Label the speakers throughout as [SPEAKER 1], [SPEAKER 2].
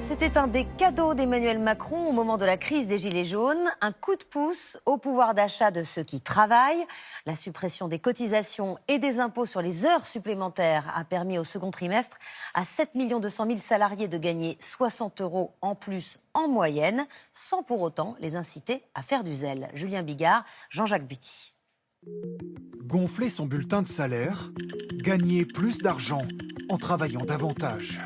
[SPEAKER 1] C'était un des cadeaux d'Emmanuel Macron au moment de la crise des Gilets jaunes. Un coup de pouce au pouvoir d'achat de ceux qui travaillent. La suppression des cotisations et des impôts sur les heures supplémentaires a permis au second trimestre à 7 200 000 salariés de gagner 60 € en plus en moyenne, sans pour autant les inciter à faire du zèle. Julien Bigard, Jean-Jacques Buty.
[SPEAKER 2] Gonfler son bulletin de salaire, gagner plus d'argent en travaillant davantage.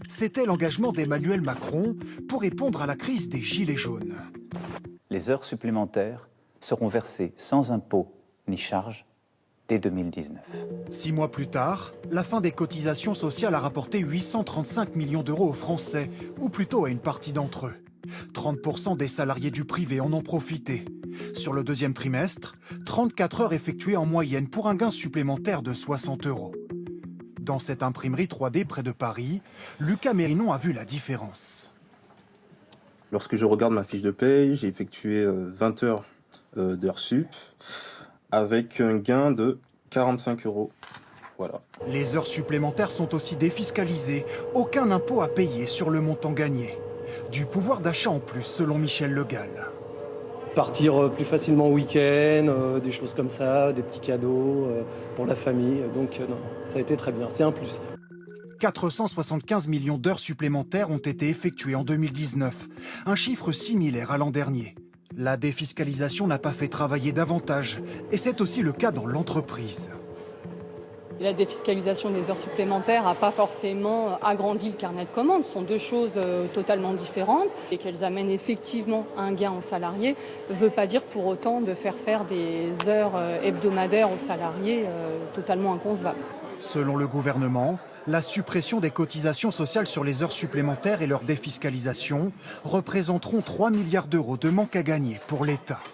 [SPEAKER 2] C'était l'engagement d'Emmanuel Macron pour répondre à la crise des Gilets jaunes.
[SPEAKER 3] Les heures supplémentaires seront versées sans impôt ni charges dès 2019.
[SPEAKER 2] 6 mois plus tard, la fin des cotisations sociales a rapporté 835 millions d'euros aux Français, ou plutôt à une partie d'entre eux. 30% des salariés du privé en ont profité. Sur le deuxième trimestre, 34 heures effectuées en moyenne pour un gain supplémentaire de 60 €. Dans cette imprimerie 3D près de Paris, Lucas Mérinon a vu la différence.
[SPEAKER 4] Lorsque je regarde ma fiche de paye, j'ai effectué 20 heures d'heures sup avec un gain de 45 €. Voilà.
[SPEAKER 2] Les heures supplémentaires sont aussi défiscalisées. Aucun impôt à payer sur le montant gagné. Du pouvoir d'achat en plus, selon Michel Le Gall.
[SPEAKER 5] Partir plus facilement au week-end, des choses comme ça, des petits cadeaux pour la famille. Donc non, ça a été très bien, c'est un plus.
[SPEAKER 2] 475 millions d'heures supplémentaires ont été effectuées en 2019, un chiffre similaire à l'an dernier. La défiscalisation n'a pas fait travailler davantage, et c'est aussi le cas dans l'entreprise.
[SPEAKER 6] La défiscalisation des heures supplémentaires n'a pas forcément agrandi le carnet de commandes. Ce sont deux choses totalement différentes. Et qu'elles amènent effectivement un gain aux salariés ne veut pas dire pour autant de faire des heures hebdomadaires aux salariés totalement inconcevables.
[SPEAKER 2] Selon le gouvernement, la suppression des cotisations sociales sur les heures supplémentaires et leur défiscalisation représenteront 3 milliards d'euros de manque à gagner pour l'État.